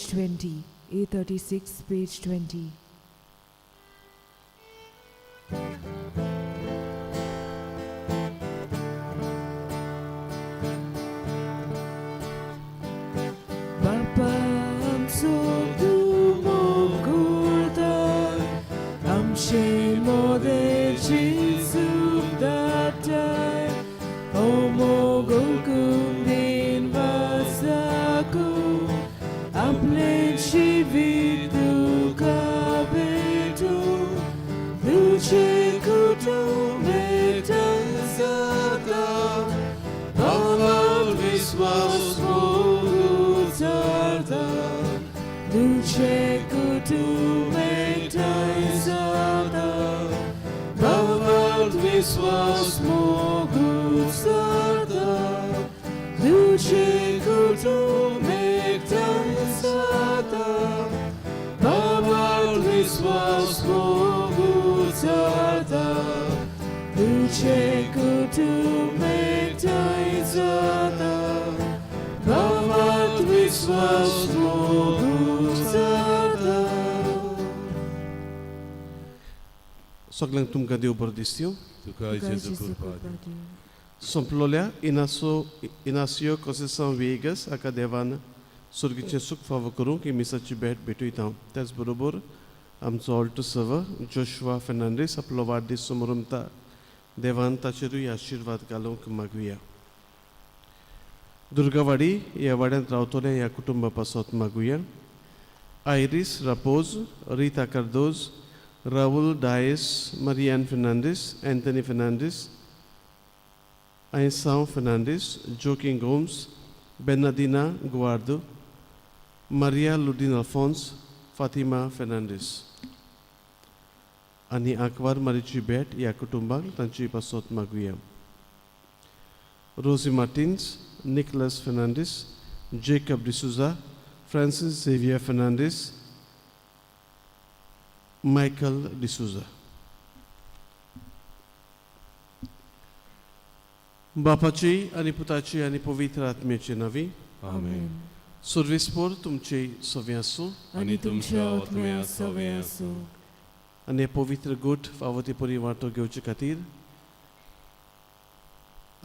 page 20. A36, page 20. Bapa am sodu moguldan am shemode Jesu datai o mogulkum din vasaku apne shividu kabetu luce kutu metanzata Baval viswas Luce kutu metanzata Baval viswas mogusata Luce kutu metanzata Baval viswas mogusata Luce kutu metanzata Bavat viswas mogusata. Soglang tum gadi ubordistio. Tukaj Jesu kurpadi. Somplolia Inácio Conceição Viegas Akadevan Surgichen Suk Favakurung ki misa chibet betuitam. त्याच बरोबर आमचो Alto server Joshua Fernandes आपलो वाडदीस समारंभता देवान ताचेरूय आशीर्वाद घालूंक मागुया. दुर्गावाडी ह्या वाड्यांत रावतले ह्या कुटुंबा पासत मागुया. Iris Rapose, Rita Cardoz, Rahul Dias, Marianne Fernandes, Anthony Fernandes, Aisão Fernandes, Joaquim Gomes, Bernardina Guardo, Maria Ludin Alphonse, Fatima Fernandes. आणि आकवार मारीची भेट या कुटुंबाक तांची पासत मागुया. Rosie Martins, Nicholas Fernandes, Jacob D'Souza, Francis Xavier Fernandes, Michael D'Souza. बापाची आणि पुताची आणि पवित्र आत्म्याची नावी Amen. सर्वेस्पर तुमचे सवे आसूं आणि तुमच्या आत्म्या सवे आसूं. आणि पवित्र गोठ फावो ते परी वांटो घेवचे खातीर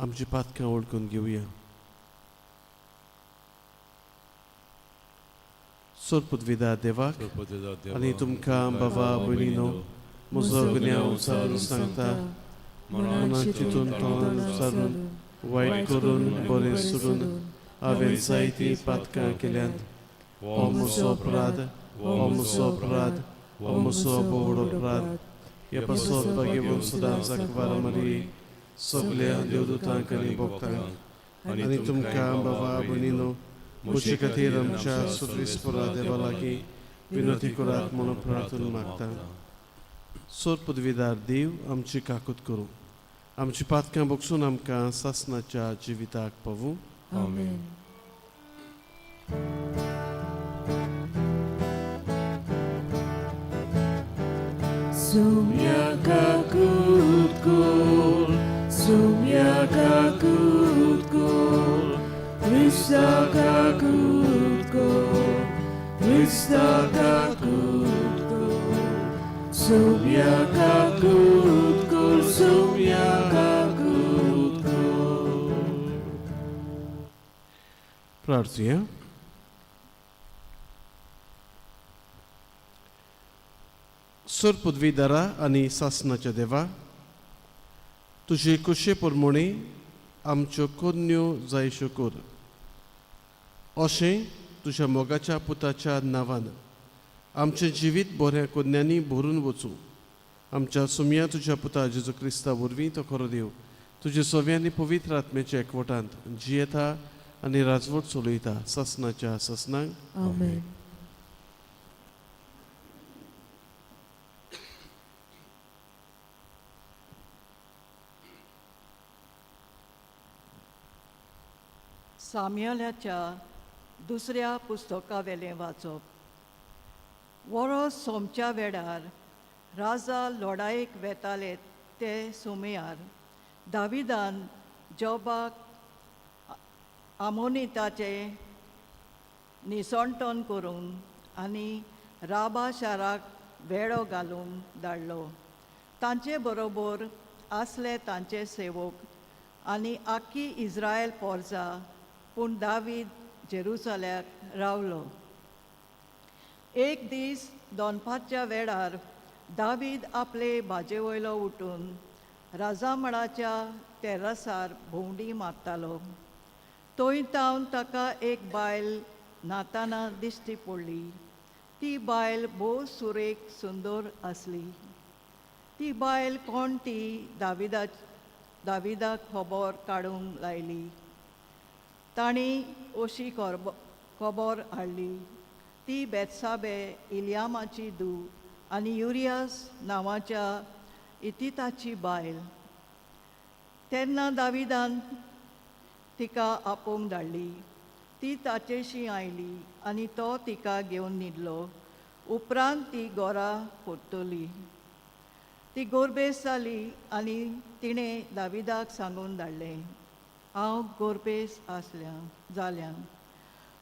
आमची पातकां ओळखून घेवया. सोरपुदविदा देवाक आणि तुमकां बाबा भयणीनो म्हजो गुन्यांव उचारून सांगता मनान चिंतून तोंड उचारून वायट करून बरें सोडून हांवें जायतीं पातकां केल्यांत. हो म्हजो अपराध, हो म्हजो अपराध, हो म्हजो बोवडो अपराध. ह्या पासत भाग्यवन सदांच आकवार मारी सगल्या देवदूतांक आनी भक्तांक आनी तुमकां बाबा भयणीनो म्हजे खातीर आमच्या सुर्वेस्परा देवा लागीं विनंती करात म्हणून प्रार्थना मागता. सोर पदवीदार देव आमची काकूत करूं, आमची पातकां बगसून आमकां सासणाच्या जिविताक पावूं. आमेन. Sumya kakut kul, sumya kakut kul, Krista kakut kul, Krista kakut kul, sumya kakut kul, sumya kakut kul. प्रार्थया. सोर पदवीदारा आनी सासणाच्या देवा, तुजे कुशे प्रमाणे आमच्यो कन्यो जायश्यो कर. अशें तुज्या मोगाच्या पुताच्या नांवान आमचें जिवीत बऱ्या कन्यांनी भरून वचूं. आमच्या सुमया तुज्या पुता जेजू क्रिस्ता वरवीं तो खरो देव तुजे सव्यांनी पवित्र आत्म्याच्या एकवटांत जियेता आनी राजवट चलयता सासणाच्या सासणांक. आमेन. साम्युएलाच्या दुसऱ्या पुस्तका वेलें वाचप. वरोस सोमच्या वेळार राजा लढायेक वेताले ते सुमयार दाविदान जोबाक आमोनिताचे निसणटोन करून आनी राबा शाराक वेळो घालून धाडलो. तांचे बरोबर आसले तांचे सेवक आनी आख्खी इस्रायल पोरजा, पूण दावीद जेरुसल्याक रावलो. एक दीस दोनपारच्या वेळार दावीद आपले भाजे वयलो उठून राजामळाच्या तेरसार भोंवडी मारतालो. थंय तावन ताका एक बायल न्हाताना दिश्टी पडली. ती बायल भोव सुरेख सुंदर आसली. ती बायल कोण ती दाविदाक खबर काडूंक लायली. ताणी अशी खबर हाडली. ती बेतसाबे इलियामाची धूव आनी युरियास नांवाच्या इतिताची बायल. तेन्ना दाविदान तिका आपोवंक धाडली. ती ताचेशी आयली आनी तो तिका घेवन न्हिदलो. उपरांत ती घरा परतली. ती गोरबेस जाली आनी तिणें दाविदाक सांगून धाडलें, हांव गोरबेस जाल्यां.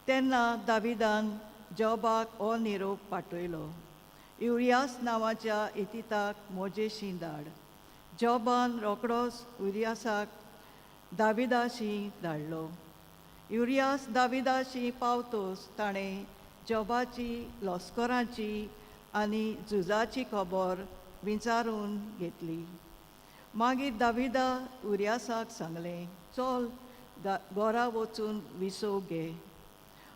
तेन्ना दाविदान जॉबाक हो निरोप पाठयलो, युरियास नांवाच्या इतिताक म्हजेशी धाड. जॉबान रोकडोच युरियासाक दाविदाशी धाडलो. युरियास दाविदाशी पावतोच ताणें जॉबाची लॉस्कराची आनी झुजाची खबर विचारून घेतली. मागीर दाविदा युरियासाक सांगलें, चल घरा वचून विसव घे.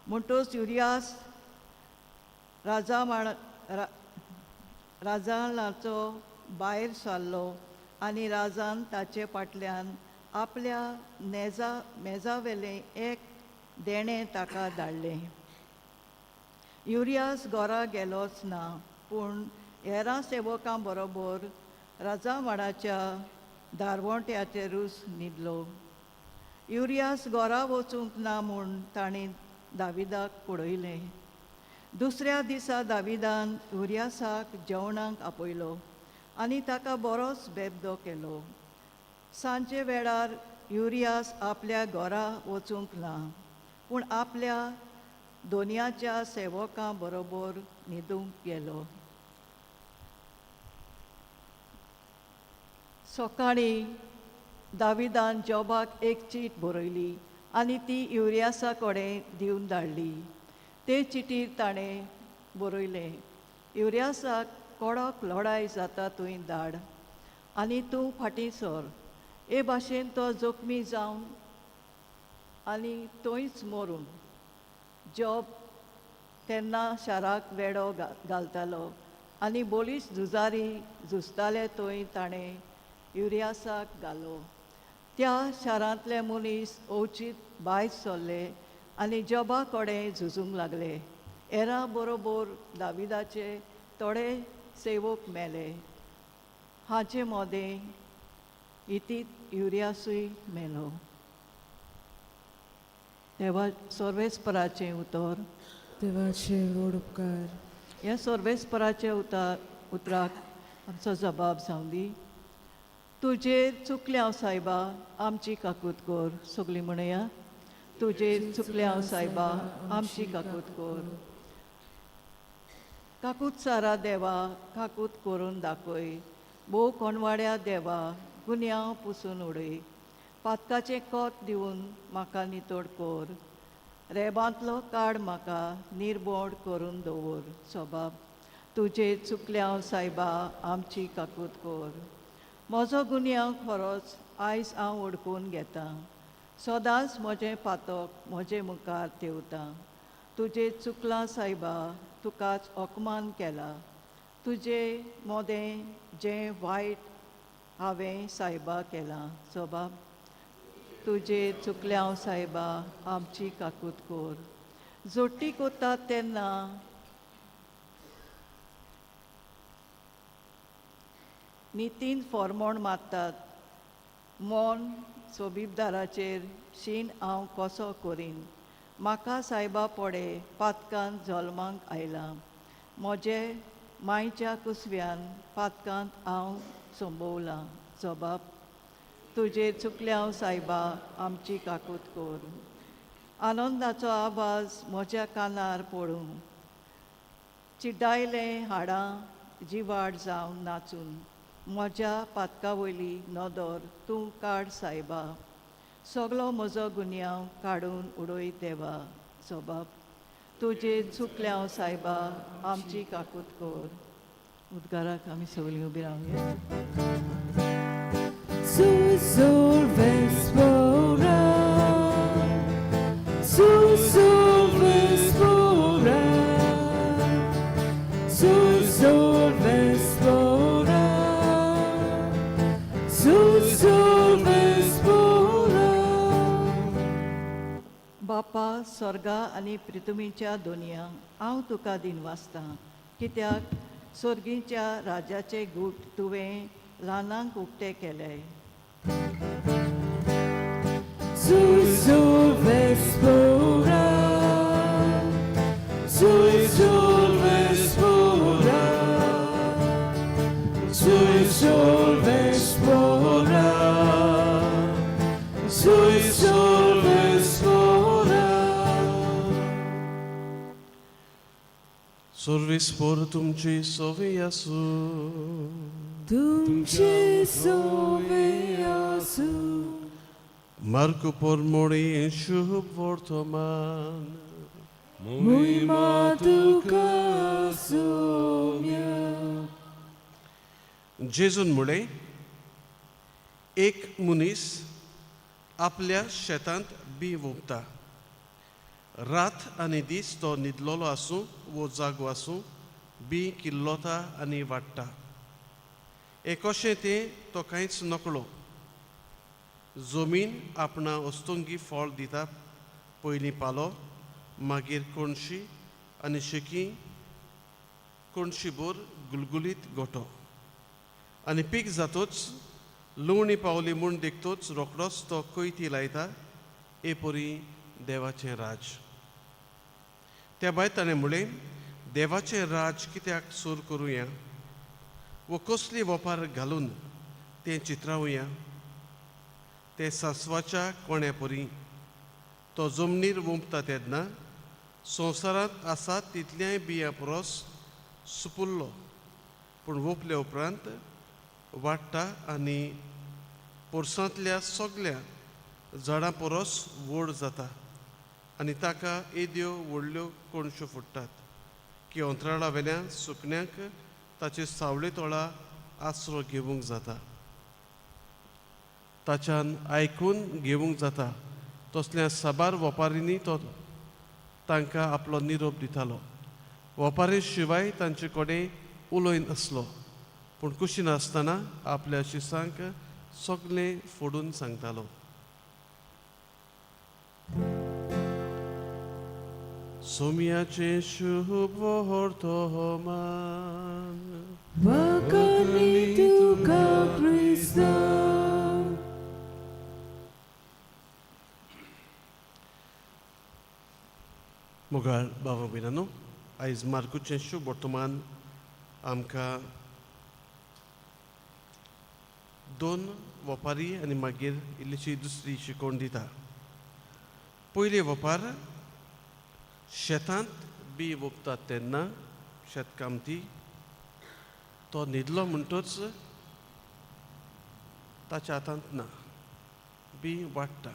म्हणटच युरियास राजाचो भायर सरलो आनी राजान ताचे फाटल्यान आपल्या मेजावेलें एक देणें ताका धाडलें. युरियास घरा गेलोच ना, पूण हेरां सेवकां बरोबर राजामाडाच्या दारवोंट्याचेरूच न्हिदलो. युरियास घरा वचूंक ना म्हूण ताणें दाविदाक पळयलें. दुसऱ्या दिसा दाविदान युरियासाक जेवणाक आपयलो आनी ताका बरोच बेबदो केलो. सांजे वेळार युरियास आपल्या घरा वचूंक ना, पूण आपल्या दोनयाच्या सेवकां बरोबर न्हिदूंक गेलो. सकाळीं दाविदान जॉबाक एक चीट बरयली आनी ती युरियासा कडेन दिवन धाडली. ते चिटीर ताणें बरयलें, युरियासाक कडक लढाय जाता थंय धाड आनी तूं फाटीं सर. हे भाशेन तो जखमी जावन आनी थंयच मरून. जॉब तेन्ना शाराक वेडो घालतालो आनी बोलीस झुजारी झुजताले थंय ताणें युरियासाक घालो. त्या शारांतले मनीस अवचीत भायर सरले आनी जॉबा कडेन झुजूंक लागले. हेरां बरोबर दाविदाचे थोडे सेवक मेले. हाचे मोदें इतीत युरियासूय मेलो. देवा सर्वेस्पराचें उतर. देवाचे व्हड उपकार. ह्या सर्वेस्पराचे उतराक आमचो जबाब जावं दी. तुजेर चुकल्या सायबा आमची काकूत कर. सगळीं म्हणया, तुजेर चुकल्या सायबा आमची काकूत कर. काकूत सारा देवा काकूत करून दाखय. भोव कोणवाड्या देवा गुन्यांव पुसून उडय. पातकाचें कोत दिवन म्हाका नितळ कर. रेबांतलो काड म्हाका निर्बोड करून दवर. सोबाब, तुजेर चुकल्या सायबा आमची काकूत कर. म्हजो गुन्यांव खरोच आयज हांव ओडकून घेतां. सदांच म्हजें पातक म्हजे मुखार तेवता. तुजेर चुकलां सायबा तुकाच अपमान केला. तुजें मोदें जें वायट हांवें सायबा केलां. सोबाब, तुजेर चुकल्या सायबा आमची काकूत कर. जोडटी कोतात तेन्ना नितीन फॉर्मोण मारतात. मोन सोबीबदाराचेर शीन हांव कसो करीन. म्हाका सायबा पोडे पातकांत जल्मांक आयलां. म्हजे मांयच्या कुसव्यान पातकांत हांव संभोवलां. जबाब, तुजेर चुकल्या सायबा आमची काकूत कर. आनंदाचो आवाज म्हज्या कानार पडूं. चिड्डायले हाडां जिवाड जावन नाचून म्हज्या पातका वयली नदर तूं काड सायबा. सगलो म्हजो गुन्यांव काडून उडय देवा. सोबाब तुजे चुकल्या सायबा आमची काकूत कोर. उद्गाराक आमी सगळीं उबी रावया. Sus vespora, sus vespora, sus vespora, sus vespora. बापा स्वर्गा आनी पृथ्वीच्या दोनया हांव तुका दिनवासतां. कित्याक स्वर्गीच्या राजाचे गूट तुवें ल्हानांक उक्ते केले. Sus vespora, sus vespora, sus vespora, sus vespora. Sorvispor तुमची सोवी आसू. तुमचे सोवे आसू. Marco por mori शुभ वर्तमान. Mój matuka sumia. जेजून मुळे एक मनीस आपल्या शेतांत बी वोपता. रात आनी दीस तो न्हिदलोलो आसूं वो जागो आसूं बी किल्लोता आनी वाडटा. कशें तें तो कांयच नकळो. जमीन आपणा ओस्तोंगी फळ दिता. पयलीं पालो, मागीर कोणशी आनी शेकी कोणशीभर गुलगुलीत गोठो. आनी पीक जातूच लुवणी पावली म्हूण देखतूच रोखडोच तो कोयती लायता. परी देवाचें राज. त्या भायर ताणें म्हणलें देवाचें राज कित्याक सूर करुया वो कसली वपार घालून तें चित्रावया. ते सांसवाच्या कोण्या परी तो जमनीर वोंपता तेन्ना संवसारांत आसा तितल्याय बियां परस सुपुल्लो पूण वोपले उपरांत वाडटा आनी पोरसांतल्या सगल्या झाडां परस व्हड जाता आनी ताका येद्यो व्हडल्यो कोणश्यो फुट्टात की अंतराळा वेल्यान सुकण्यांक ताचे सावळे तोळा आसरो घेवंक जाता. ताच्यान आयकून घेवंक जाता तसल्या साबार वपारींनी तो तांकां आपलो निरोप दितालो. वपारी शिवाय तांचे कडेन उलोय नासलो पूण कुशीनासतना आपल्या शिसांक सगलें फोडून सांगतालो. सोमयाचे शुभ वर्तमान. Wakani tuka Krista. मोगाळ बाबा भयणांनो, आयज मार्कूचें शुभ वर्तमान आमकां दोन वपारी आनी मागीर इल्लीशी दुसरी शिकोवण दिता. पयले वपार शेतांत बी वोपतात तेन्ना शेतकामती तो न्हिदलो म्हणटच ताच्या हातांत ना, बी वाडटा.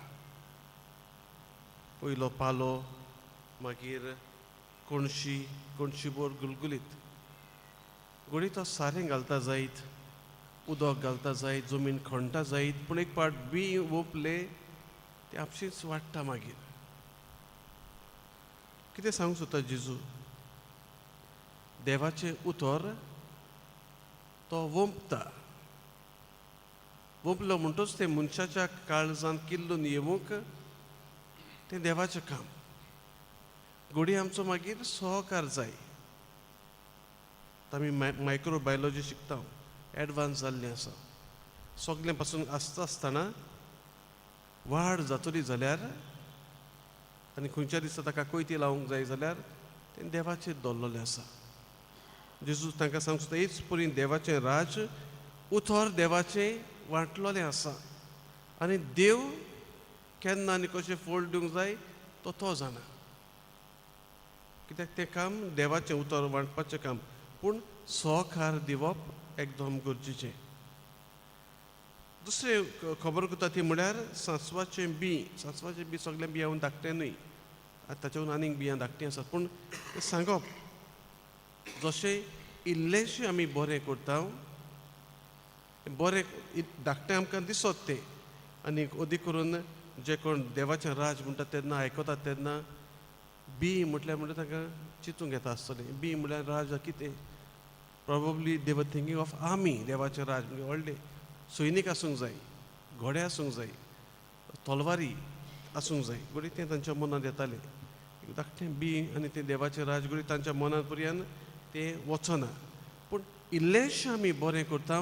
पयलो पालो, मागीर कोणशीभर गुलगुलीत. घडी तो सारें घालता जायत, उदक घालता जायत, जमीन खणटा जायत, पूण एक पाट बी वोपले ते आपशींच वाडटा. मागीर कितें सांगूंक सोदता जेजू? देवाचें उतर तो वोंपता. वोंपलो म्हणटच तें मनशाच्या काळजांत किल्लून येवंक तें देवाचें काम. घडी आमचो मागीर सहकार जाय. आमी मायक्रोबायोलॉजी शिकता, एडवान्स जाल्लीं आसा. सगलें पासून आसता आसतना वाड जातली जाल्यार आनी खंयच्या दिसा ताका कोयती लावंक जाय जाल्यार तें देवाचेर दवरलेलें आसा. जेजू तांकां सांगूंक सोदता हेच परी देवाचें राज उतर देवाचें वांटलोलें आसा आनी देव केन्ना आनी कशें फळ दिवंक जाय तो तो जाणा कित्याक तें काम देवाचें उतर वांटपाचें काम पूण सहकार दिवप एकदम गरजेचें. दुसरें खबर करता ती म्हळ्यार सांसवाचें बी सगळें बियां धाकटें न्हय, ताच्या आनीक बियां धाकटीं आसात पूण सांगप जशें इल्लेशें आमी बरें करता बरें धाकटें आमकां दिसत तें आनी अदीक करून जे कोण देवाचें राज म्हणटा तेन्ना आयकतात तेन्ना बी म्हटल्यार ताका चिंतूंक येता आसतलें बी म्हळ्यार राज कितें प्रोबेबली दे वर थिंकींग ऑफ आर्मी देवाचें राज म्हणजे व्हडलें सैनीक आसूंक जाय, घोडे आसूंक जाय, तलवारी आसूंक जाय घडी तें तांच्या मनांत येतालें. धाकटें बी आनी तें देवाचें राज घडी तांच्या मनांत पर्यंत तें वचना पूण इल्लेशें आमी बरें करता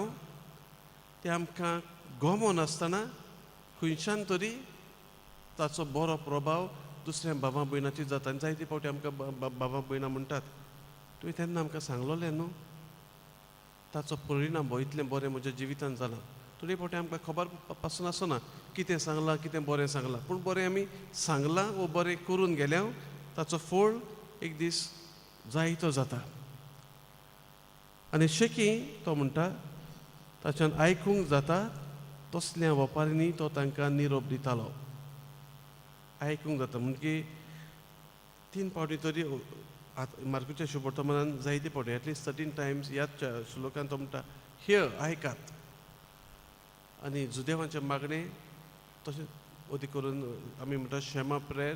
तें आमकां गमोन आसतना खंयच्यान तरी ताचो बरो प्रभाव दुसऱ्या बाबा भयणाचेर जाता. आनी जायते फावटी आमकां बाबा भयणां म्हणटात तुवें तेन्ना आमकां सांगलोलें न्हू ताचो परिणाम हो इतलें बरें म्हज्या जिवितांत जाला. थोडे फावटी आमकां खबर पासून आसना कितें सांगलां कितें बरें सांगलां पूण बरें आमी सांगलां वो बरें करून गेल्या ताचो फळ एक दीस जायतो जाता. आनी शेकी तो म्हणटा ताच्यान आयकूंक जाता तसल्या वेपाऱ्यांनी तो तांकां निरोप दितालो. आयकूंक जाता म्हणजे 3 फावटी तरी मार्कुच्या शुभवर्तमानांत जायते फावटी एटलिस्ट 13 टायम्स ह्याच श्लोकान तो म्हणटा हियर आयकात. आनी जुदेवांचें मागणें तशें अदी करून आमी म्हणटा शेमा प्रेयर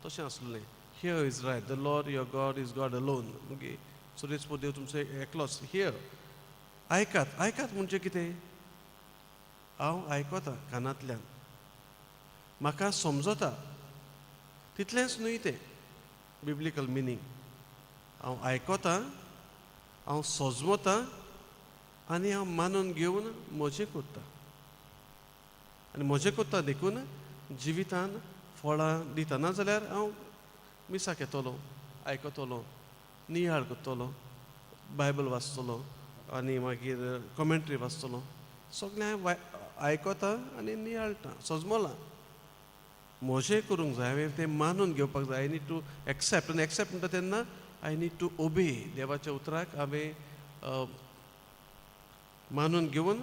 तशें आसलें here Israel the Lord your God is God alone म्हणजे सुरेश देव तुमचो एकलोच हियर आयकात म्हणजे कितें हांव आयकता कानांतल्यान म्हाका समजता तितलेंच न्हय तें बिब्लिकल मिनींग. हांव आयकतां हांव सजमतां आनी हांव मानून घेवन म्हजें करतां आनी म्हजें करता देखून जिवितान फळां दिता. नाजाल्यार हांव मिसाक येतलो आयकतलो नियाळ करतलो बायबल वाचतलो आनी मागीर कॉमेंट्री वाचतलो सगळें हांव आयकतां आनी नियाळटां सजमलां. म्हजें करूंक जाय हांवें तें मानून घेवपाक जाय. आय नीड टू एक्सेप्ट आनी एक्सेप्ट म्हणटा तेन्ना आय नीड टू ओबे देवाच्या उतराक हांवें मानून घेवन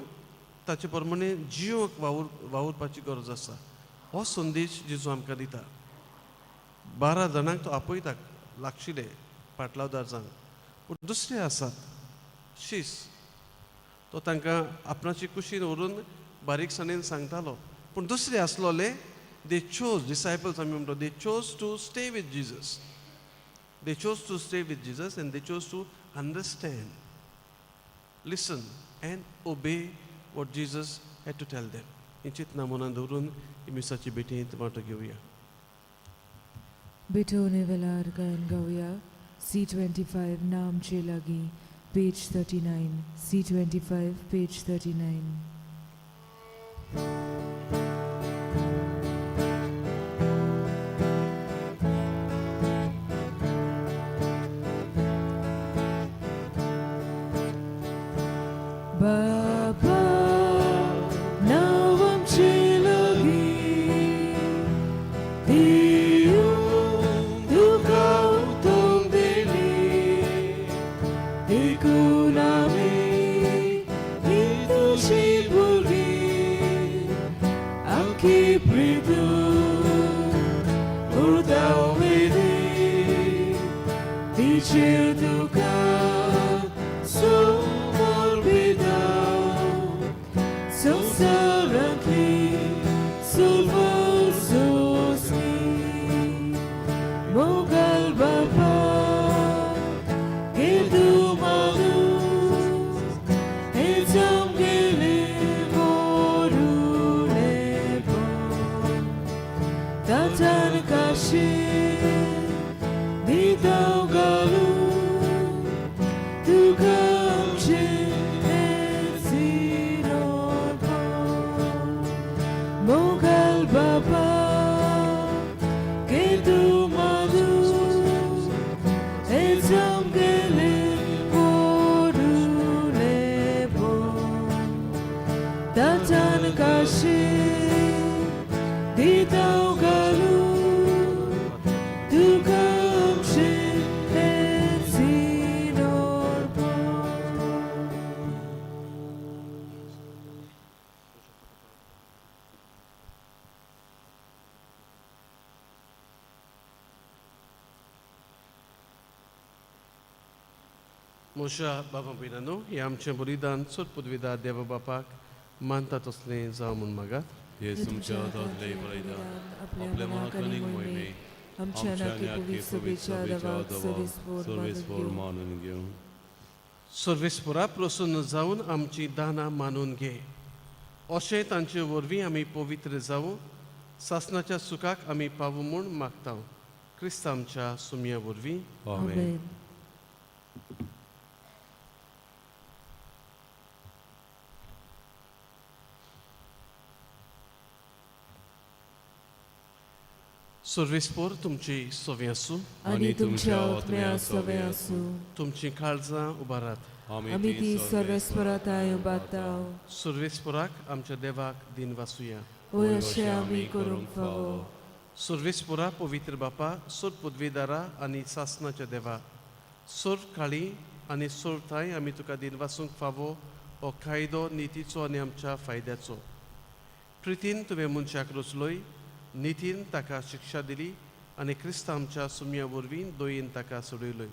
ताचे प्रमाणे जिवक वावुरपाची गरज आसा. हो संदेश जेजू आमकां दिता. 12 जाणांक तो आपयता लागशिले पाटलावदार जावंक पूण दुसरे आसात शीस तो तांकां आपणाची कुशीन व्हरून बारीकसाणेन सांगतालो पूण दुसरे आसलोले दे चोज डिसायपल्स आमी म्हणटा they chose to stay with Jesus and they chose to understand listen and obey what Jesus had to tell them. ही चिंतना मनांत दवरून ही मिसाची भेटेंत वांटो घेवया. बिठोने वेलार गायन गावया C25 नामचे लागीं page 39 C25 page 39. Baba now I'm chilagi Diu du kau tong deli Ikunami itu shibuli Aki pridu Urdau vedi Dichir duka Di tau galu, tu मोशा बाबा भयणानो, हे आमचें बलिदान चड पदवीदार देवा बापाक मानता तसलें जावं म्हूण मागात. हे तुमच्या दादले बलिदान आपल्या मनाक आनीक मोहिमे आमच्या आनी पवित्र देवाक सर्वेस्पोर मानून घेवं. सर्वेस्परा प्रसन्न जावन आमची दानां मानून घे. अशें तांचे वरवीं आमी पवित्र जावं, सासणाच्या सुखाक आमी पावूं म्हूण मागता. क्रिस्त आमच्या सुमया वरवीं. आमेन. सर्वेस्पोर तुमची सवे आसूं, आनी तुमच्या आत्म्या सवे आसूं. तुमची काळजां उबारात. आमी ती सर्वेस्पराताय उबारताव. सर्वेस्पराक आमच्या देवाक दिन वासुया. ओय अशें आमी करूंक फावो. सर्वेस्परा पवित्र बापा, सोर पदवीदारा आनी सासणाच्या देवा, सोर काळी आनी सोरताय आमी तुका दिन वासूंक फावो हो कायदो नितीचो आनी आमच्या फायद्याचो. प्रितीन तुवें मनशाक रचलोय, नितीन ताका शिक्षा दिली आनी क्रिस्त आमच्या सुमया वरवीं दोयेन ताका सोडयलोय.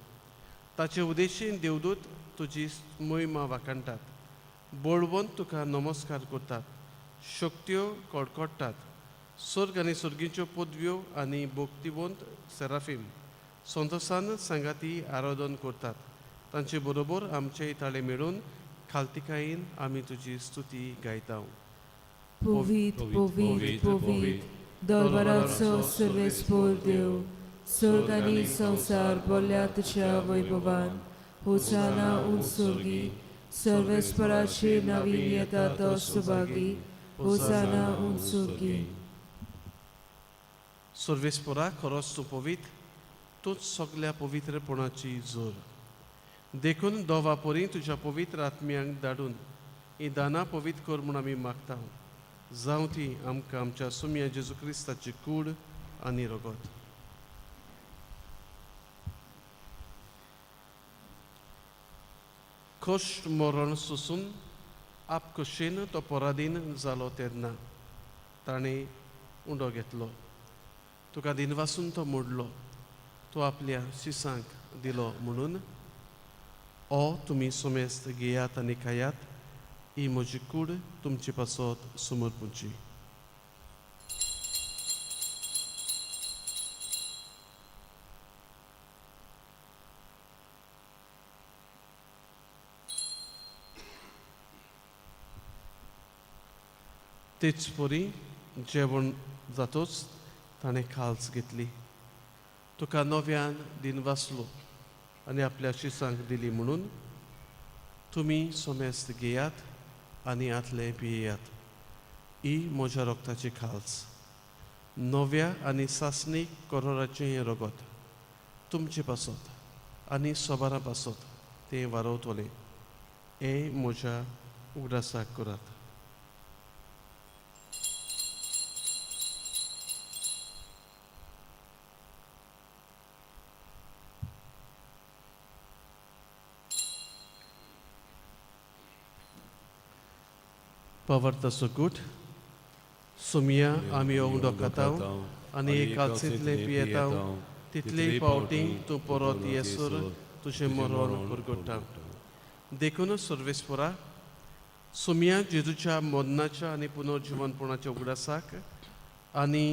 ताचे उदेशीन देवदूत तुजी मोहिमा वाखणटात, बोळवंत तुका नमस्कार करतात, शक्त्यो कडकडटात. स्वर्ग आनी सर्गीच्यो पदव्यो आनी भोक्तिवंत सेराफीम संतोसान सांगाती आराधन करतात. तांचे बरोबर आमचे ताळे मेळून खालतिकायेन आमी तुजी स्तुती गायता. पोवीत पोवीत पोवीत दरबाराचो सर्वेस्पोर देव, स्वर्ग आनी संवसार बोल्या तुज्या वैभवान. होसाना उंचसुर्गी, सर्वेस्पराची नवीन येता तो सुभागी. होसाना उंचसुर्गी. सर्वेस्परा खरोच तूं पवित्र, तूंच सगल्या पवित्रपणाची जोर. देखून दोवा परी तुज्या पवित्र आत्म्यांक धाडून ही दानां पवित्र कर म्हूण आमी मागता. जावं ती आमकां आमच्या सुमया जेजू क्रिस्ताची कूड आनी रगत. कश्ट मरण सोसून आपकशेन तो पराधीन जालो तेन्ना ताणें उंडो घेतलो. तुका दिनवासून तो मोडलो, तो आपल्या शिसांक दिलो म्हणून ओ तुमी सोमेस्त घेयात आनी खायात. ही म्हजी कूड तुमचे पासत समर्पूची. तेच परी जेवण जातोच ताणें खालच घेतली. तुका नव्यान दिन वाचलो आनी आपल्या शिसांक दिली म्हणून तुमी सोमेस्त घेयात आनी आतले पियेयात. ही म्हज्या रोगताची खालस. नव्या आनी सासणीक करोराचें हें रगत तुमचे पासत आनी सोबारा पासत तें वारवतलें. हें म्हज्या उगडासाक करात. पवर्ताचो गूट सुमया आमी ओंगडो खाताव आनी कालसितले पियेताव. तितलेय पावटी तूं परत येसर तुजें मरण परगटाव. देखून सर्वेस्परा सुमया जेजूच्या मरणाच्या आनी पुनर्जिवनपणाच्या उगडासाक आनी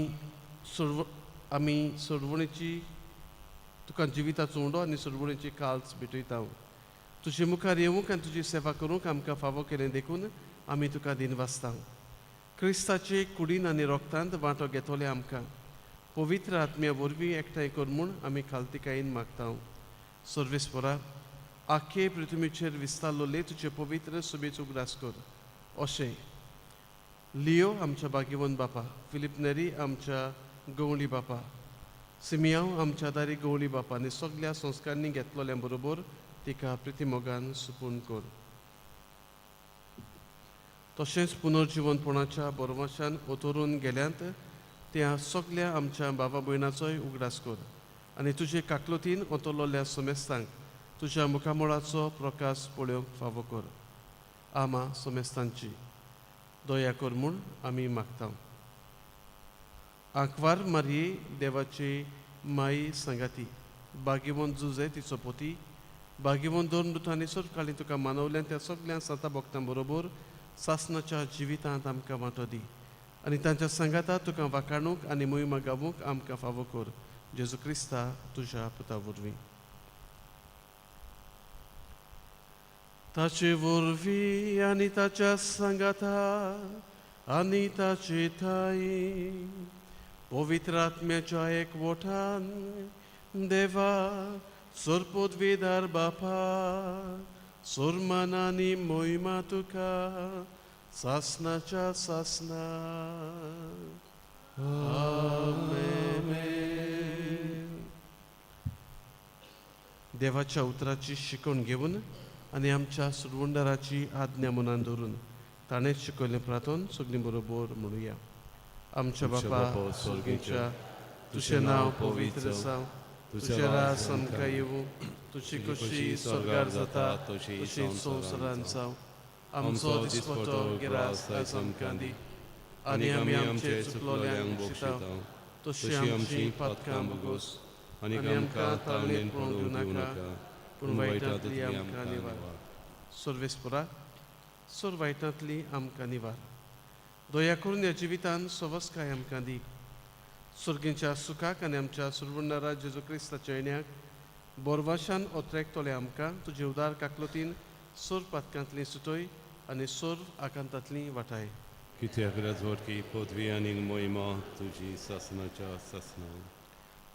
आमी सोडवणेची तुका जिविताचो उंडो आनी सोडवणेची काल्स भेटयता. तुजे मुखार येवंक आनी तुजी सेवा करूंक आमकां फावो केलें देखून आमी तुका दिन वाचता. क्रिस्ताचे कुडीन आनी रोगतांत वांटो घेतले आमकां पवित्र आत्म्या वरवीं एकठांय कर म्हूण आमी खालतिकायेन मागता. सर्वेस्परा आख्खे पृथ्वीचेर विस्तारलोले तुजे पवित्र सुबेचो उगडास कर. अशें लियो आमच्या बागीवन बापा, फिलिप नेरी आमच्या गवळी बापा, सिमियांव आमच्या दारी गवळी बापा आनी सगल्या संस्कारांनी घेतलोल्या बरोबर तिका प्रितीमोगान सुपून कर. तशेंच पुनर्जिवनपणाच्या बरोवशान उतरून गेल्यांत त्या सगल्या आमच्या बाबा भयणाचोय उगडास कर आनी तुजे काकलुतीन ओतलोल्या सोमेस्तांक तुज्या मुखामळाचो प्रकाश पळोवंक फावो कर. आमा सोमेस्तांची दया कर म्हूण आमी मागता. आंकवार मारये देवाची माई सांगाती, बागीवन जुजे तिचो पोती, बागीवन दोन ऋतांनी काळी तुका मानवल्यान त्या सगळ्या साता भक्तां बरोबर सासनाच्या जिवितांत आमकां वांटो दी आनी तांच्या संगाता तुका वाखाणूक आनी मोहिमा गावूंक आमकां फावो कर जेजू क्रिस्ता तुज्या पुता वरवीं. ताचे वरवीं आनी ताच्या संगाता आनी ताचे थाई पवित्र आत्म्याच्या एकवटान देवा सोरपोदवेदार बापा सोरमान आनी मोहिमा तुका सासनाच्या सासना. आमेन. देवाच्या उतराची शिकवण घेवन आनी आमच्या सुरवंडाराची आज्ञा मनान दवरून ताणेंच शिकयलें प्रार्थन सगळीं बरोबर म्हणुया. आमच्या बापा स्वर्गीच्या तुजें नांव पवित्र जावं, तुजें राज आमकां येवूं, तुजी कशी स्वर्गार जाता तशी संवसारांत जावं. आमचो दिसपतो गिरास आयज आमकां दी आनी आमी आमचे चुकलोल्यांक बक्षिता तशी आमची पातकां बोगोस आनी आमकां ताळणेंत पडूंक दिवं पूण वायटांतली आमकां निवार. सर्वेस्परा सोर वायटांतली आमकां निवार. दया करून ह्या जिवितांत सवस्काय आमकां दी. सर्गीच्या सुखाक आनी आमच्या सुरवंडारा जेजू क्रिस्ताच्या येण्याक बोरवाशान ओत्रेकतले आमकां तुजे उदार काकलुतीन सोर पातकांतली सुटय आनी सोर आकांतांतली वाटाय. कित्याक राजवटी पदवी आनी मोहिमा तुजी सासनाच्या सासना.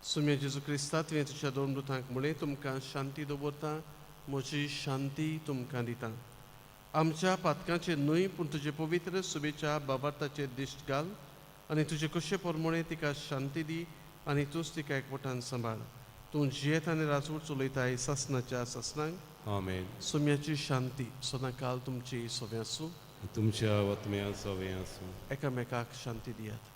सुम्या जेजू क्रिस्ता तुवें तुज्या दोन दुतांक म्हळें तुमकां शांती दवरता, म्हजी शांती तुमकां दिता. आमच्या पातकांचेर न्हय पूण तुजे पवित्र सुबेच्या बाबार्ताचेर दिश्ट घाल आनी तुजे कशे परमणे तिका शांती दी आनी तूंच तिका एकवटान सांबाळ. तूं जियेत आनी राजवट चलयताय सासनाच्या सासनांक. आमेन. सुम्याची शांती सदां काल तुमची सोबे आसूं. तुमच्या आत्म्या सोबे आसूं. एकामेकाक शांती दियात.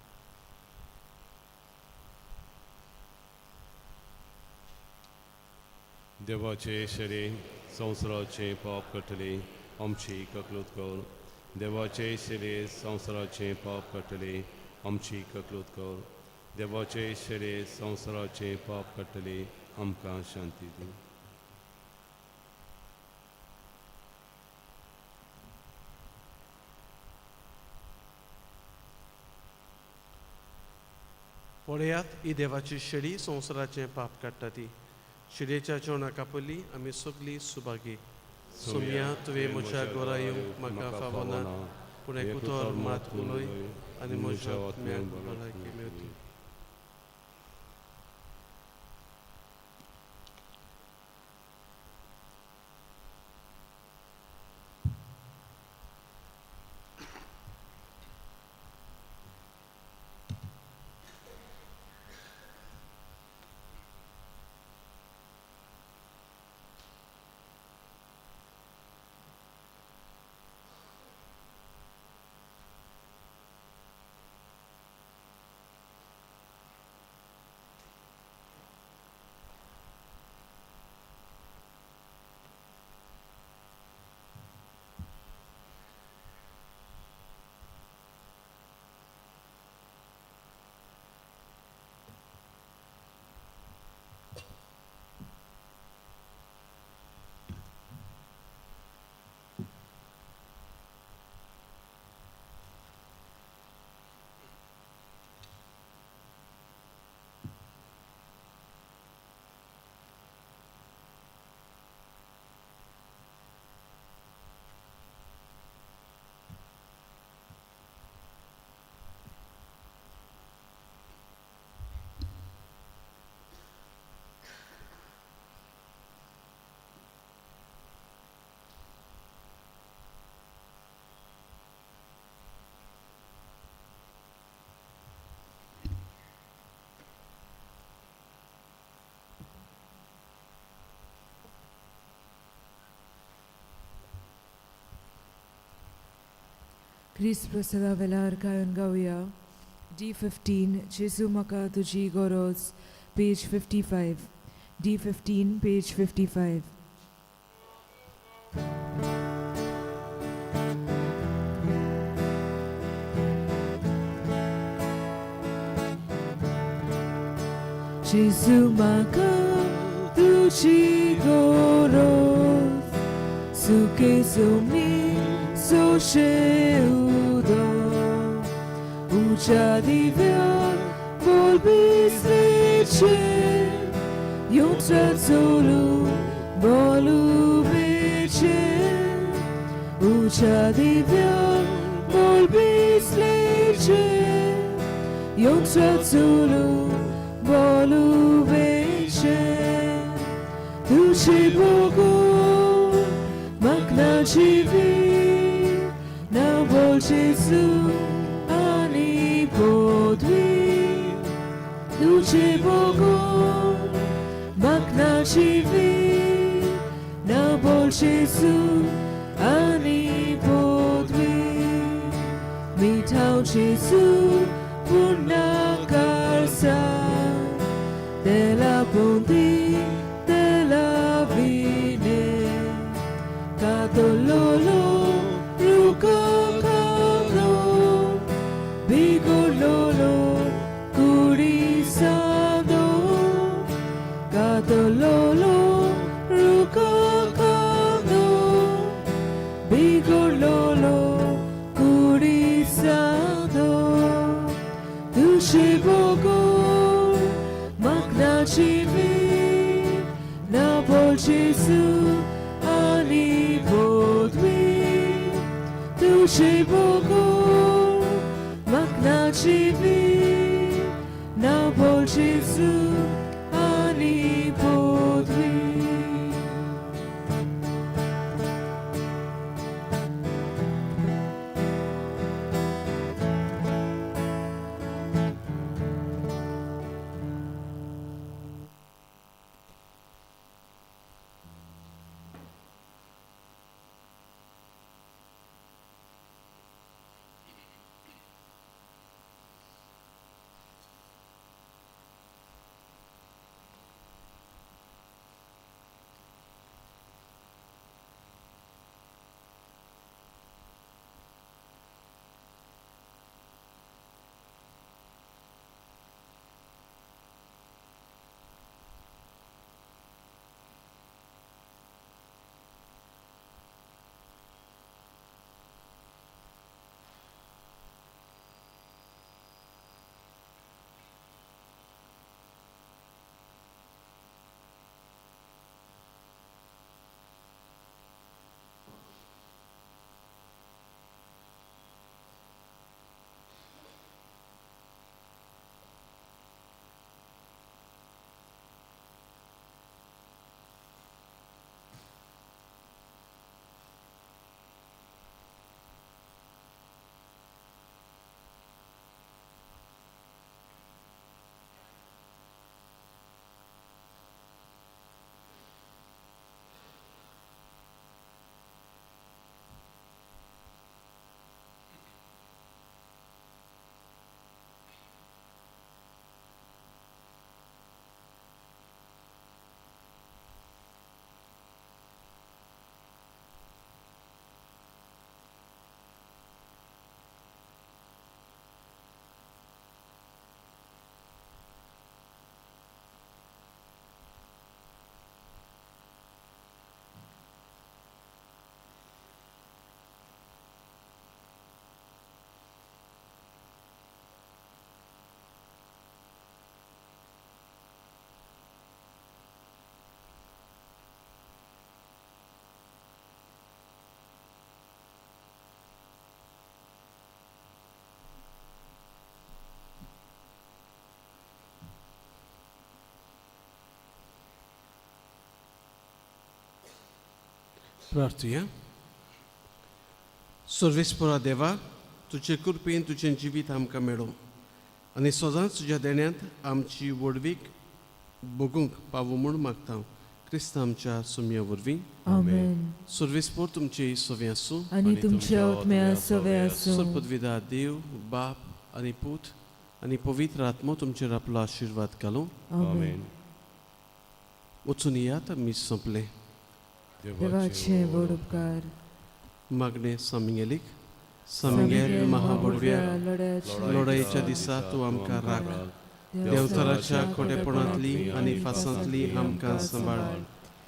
देवाचे शेरे संवसाराचे पाप कटले आमची ककलूत कर. देवाचे शेरे संवसाराचे पाप कटले आमची ककलूत कर. देवाचे शेरे संवसाराचे पाप कटले आमकां शांती दी. पळयात ही देवाची शेळी संवसाराचें पाप काडटा ती. शिडेच्या जेवणाका पयलीं आमी सगळीं सुभागी. सोम्या तुवें म्हज्या घरा येवंक म्हाका फावो ना पूण एक उतर मात उलय आनी म्हज्या आत्म्याक भलायकी मेळटली. Christ प्रसादा वेळार गायन गावया. D15 जेजू म्हाका तुजी गरज, पेज 55. D15 page 55. जेजू म्हाका तुजी गरज suke sumi so sheudo ucha divya volbi sleche yotra solo bolu beche ucha divya volbi sleche yotra solo bolu beche duše Bogu makna živi na bolčicu ani podvi duše Bogu makna živi na bolčicu ani podvi mi taučicu puna karsa della ponti della vine cadololo ruko kano bigololo curisado cadololo ruko kano bigololo curisado duše Bogu makna živi na bolčicu ani podvi duše Bogu makna živi na bolčicu ani podvi. प्रार्थूया. सर्वेस्परा देवा, तुजे कृपेन तुजें जिवीत आमकां मेळो आनी सदांच तुज्या देण्यांत आमची वडवीक बगूंक पावो म्हूण मागता. क्रिस्त आमच्या सुमया वरवीं आमेन. सर्वेस्पर तुमचे सवे आसूं आणि तुमच्या आत्म्या सवे आसूं. सर्पद्विदा देव बाप आनी पूत आनी पवित्र आत्मो तुमचेर आपलो आशिर्वाद घालूं. आमेन. वचून येयात, आमी संपले. देवाचे व्हड उपकार. मागणे सामिंगेलीक. सामिंगेल महाबडव्या लढाईच्या दिसा तूं आमकां राख. देवतराच्या खोटेपणांतली आनी फासांतली आमकां सांबाळ.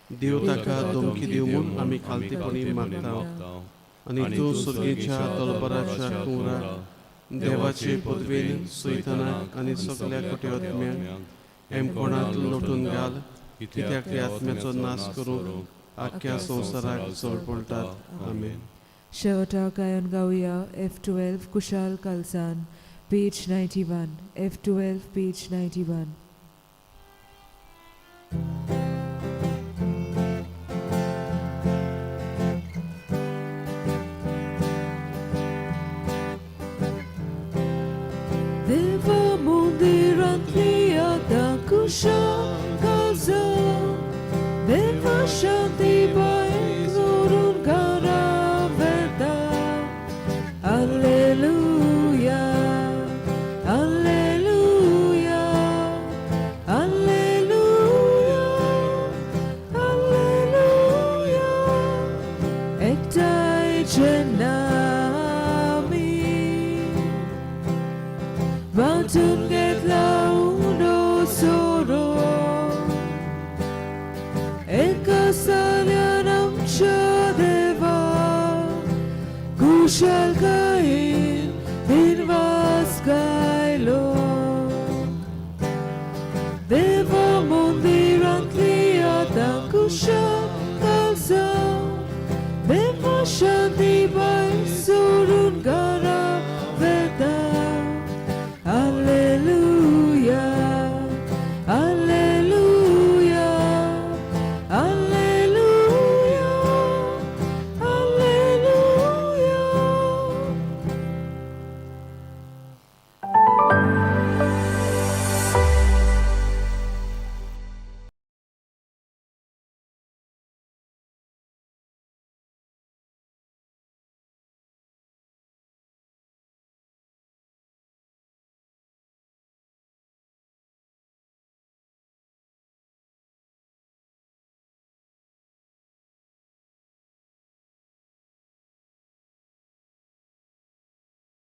देव ताका धमकी दिवून आमी खालतीपणी मागता आनी तूं सुरगेच्या दरबाराच्या कुंवरा देवाचे पदवेन सैतानाक आनी सगळ्या कोट्यात्म्यांक एमकोणांत लोटून घाल कित्याक ते आत्म्याचो नाश करून आख्या संवसाराक चड पडटात आमेन. शेवटाक गायन गावया F12 कुशाल कालसान page 91 F12 page 91. Deva mundirantli ada kushal kalsan Deva shanti bai zorun kara verda Alleluia Alleluia Alleluia Alleluia Ektai cenami Mountain get loud, oh sorrow. Eka salyanam chadeva, kushal kain dirvas kailo. Deva mundirantli adam kushal kalsa, deva shanti ba.